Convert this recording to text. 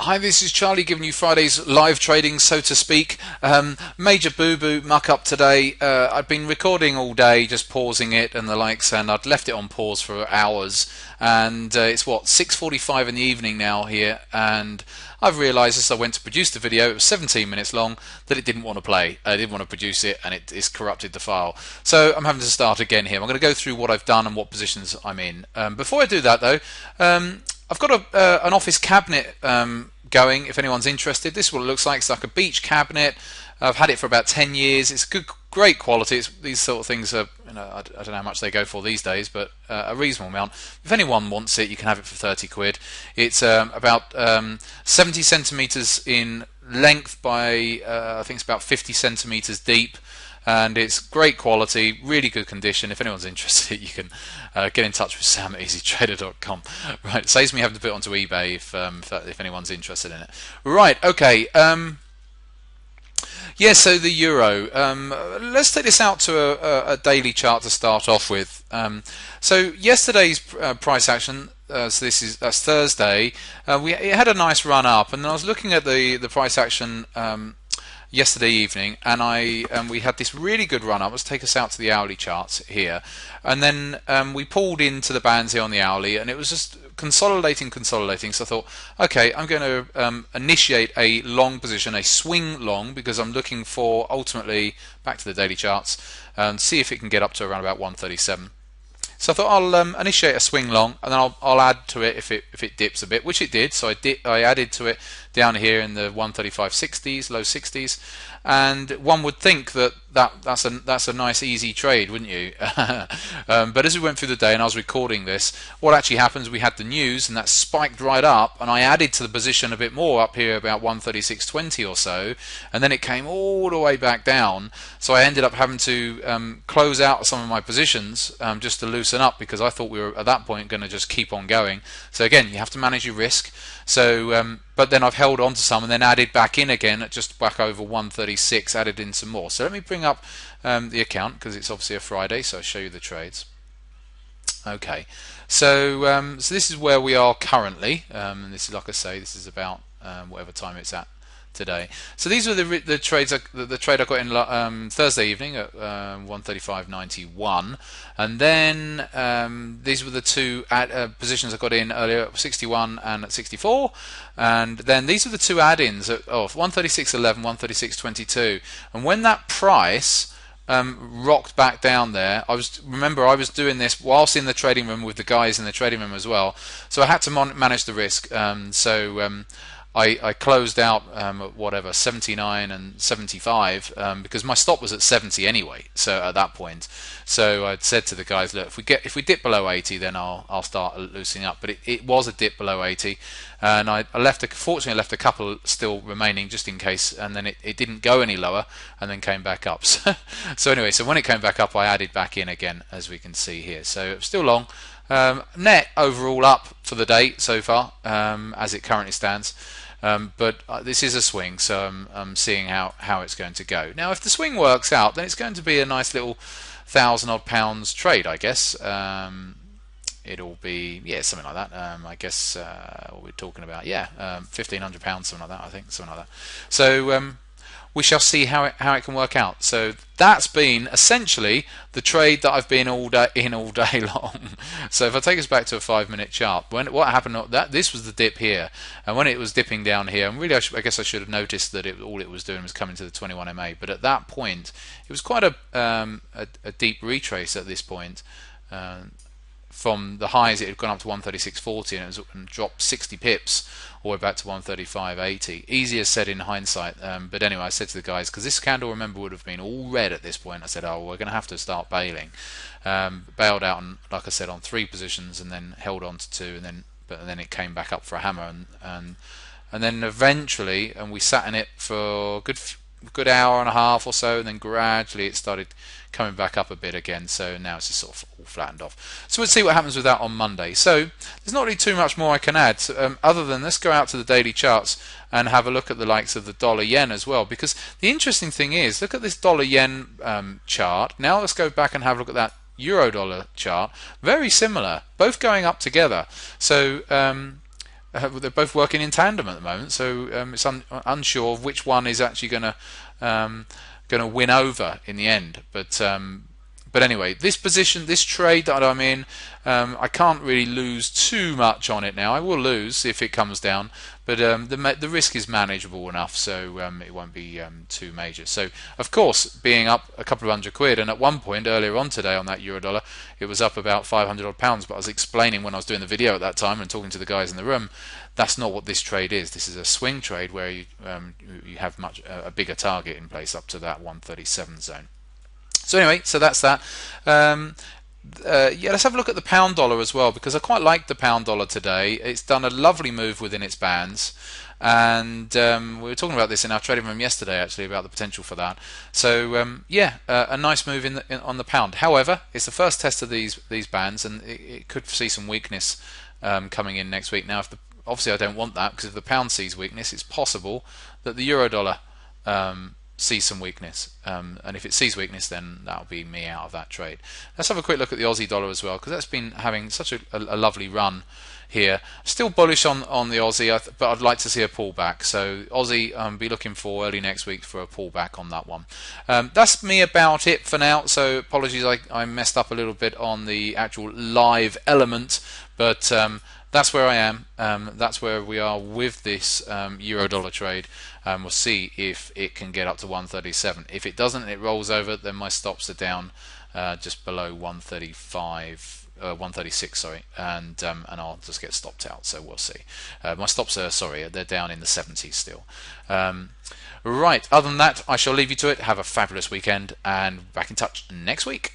Hi, this is Charlie giving you Friday's live trading, so to speak. Major boo-boo muck-up today. I've been recording all day, just pausing it and the likes, and I'd left it on pause for hours. And it's what, 6:45 in the evening now here, and I've realised as I went to produce the video, it was 17 minutes long, that it didn't want to play. I didn't want to produce it, and it's corrupted the file. So I'm having to start again here. I'm going to go through what I've done and what positions I'm in. Before I do that though, I've got an office cabinet going, if anyone's interested. This is what it looks like. It's like a beach cabinet. I've had it for about 10 years. It's great quality. These sort of things are, I don't know how much they go for these days, but a reasonable amount. If anyone wants it, you can have it for 30 quid. It's about 70 centimeters in length by, I think it's about 50 centimeters deep. And it's great quality, really good condition. If anyone's interested, you can get in touch with Sam at easytrader.com. Right, it saves me having to put it onto eBay if anyone's interested in it. Right, okay. Yeah, so the euro. Let's take this out to a daily chart to start off with. So yesterday's price action. So that's Thursday. It had a nice run up, and then I was looking at the price action yesterday evening, and we had this really good run up. Let's take us out to the hourly charts here, and then we pulled into the bands here on the hourly, and it was just consolidating. So I thought, okay, I'm going to initiate a long position, a swing long, because I'm looking for, ultimately, back to the daily charts, and see if it can get up to around about 137. So I thought I'll initiate a swing long, and then I'll add to it if it dips a bit, which it did. So I added to it down here in the 135.60s, low 60s, and one would think that's a nice easy trade, wouldn't you? But as we went through the day and I was recording this, what actually happens? We had the news, and that spiked right up, and I added to the position a bit more up here, about 136.20 or so, and then it came all the way back down. So I ended up having to close out some of my positions just to loosen up, because I thought we were at that point going to just keep on going. So again, you have to manage your risk. So but then I've held on to some and then added back in again at just back over 136, added in some more. So let me bring up the account, because it's obviously a Friday, so I'll show you the trades. Okay, so so this is where we are currently, and this is, like I say, this is about whatever time it's at today. So these were the trades. The trade I got in Thursday evening at 135.91, and then these were the two positions I got in earlier at 61 and at 64, and then these are the two add-ins at 136.11, 136.22, and when that price rocked back down there, I was doing this whilst in the trading room with the guys in the trading room as well, so I had to manage the risk. I closed out at whatever 79 and 75 because my stop was at 70 anyway. So at that point, so I'd said to the guys, look, if we dip below 80, then I'll start loosening up. But it was a dip below 80, and I fortunately left a couple still remaining just in case, and then it didn't go any lower, and then came back up. So anyway, so when it came back up, I added back in again, as we can see here. So still long. Net overall up for the day so far, as it currently stands. But this is a swing, so I'm seeing how it's going to go. Now, if the swing works out, then it's going to be a nice little £1,000-odd trade, I guess. It'll be, yeah, something like that. I guess what we're talking about, yeah, £1,500, something like that. I think something like that. So we shall see how it can work out. So that's been essentially the trade that I've been all day long. So if I take us back to a 5-minute chart, what happened? This was the dip here, and when it was dipping down here, and really I guess I should have noticed that all it was doing was coming to the 21 MA. But at that point, it was quite a deep retrace at this point. From the highs, it had gone up to 136.40 and it was dropped 60 pips all the way back to 135.80. Easier said in hindsight, but anyway, I said to the guys, because this candle, remember, would have been all red at this point, I said, oh, we're going to have to start bailing. Bailed out, on, like I said, on 3 positions, and then held on to 2, but then it came back up for a hammer, and then eventually, and we sat in it for a good hour and a half or so, and then gradually it started coming back up a bit again. So now it's just sort of all flattened off. So we'll see what happens with that on Monday. So there's not really too much more I can add, other than let's go out to the daily charts and have a look at the likes of the dollar yen as well, because the interesting thing is, look at this dollar yen chart. Now let's go back and have a look at that euro dollar chart. Very similar, both going up together. So they're both working in tandem at the moment, so it's unsure of which one is actually going to win over in the end. But anyway, this position, this trade that I'm in, I can't really lose too much on it now. I will lose if it comes down, but the risk is manageable enough, so it won't be too major. So, of course, being up a couple of £100, and at one point earlier on today on that euro dollar, it was up about 500 odd pounds. But I was explaining when I was doing the video at that time and talking to the guys in the room, that's not what this trade is. This is a swing trade where you have a bigger target in place up to that 137 zone. So anyway, so that's that. Yeah, let's have a look at the pound dollar as well, because I quite like the pound dollar today. It's done a lovely move within its bands, and we were talking about this in our trading room yesterday, actually, about the potential for that. So yeah, a nice move on the pound. However, it's the first test of these bands, and it could see some weakness coming in next week. Now, obviously I don't want that, because if the pound sees weakness, it's possible that the euro dollar sees some weakness, and if it sees weakness, then that'll be me out of that trade. Let's have a quick look at the Aussie dollar as well, because that's been having such a lovely run here. Still bullish on the Aussie, but I'd like to see a pullback. So Aussie, be looking for early next week for a pullback on that one. That's me about it for now. So apologies, I messed up a little bit on the actual live element, but that's where I am. That's where we are with this euro dollar trade. We'll see if it can get up to 137. If it doesn't and it rolls over, then my stops are down just below 136, sorry, and I'll just get stopped out. So we'll see. My stops are, sorry, they're down in the 70s still. Right. Other than that, I shall leave you to it. Have a fabulous weekend, and back in touch next week.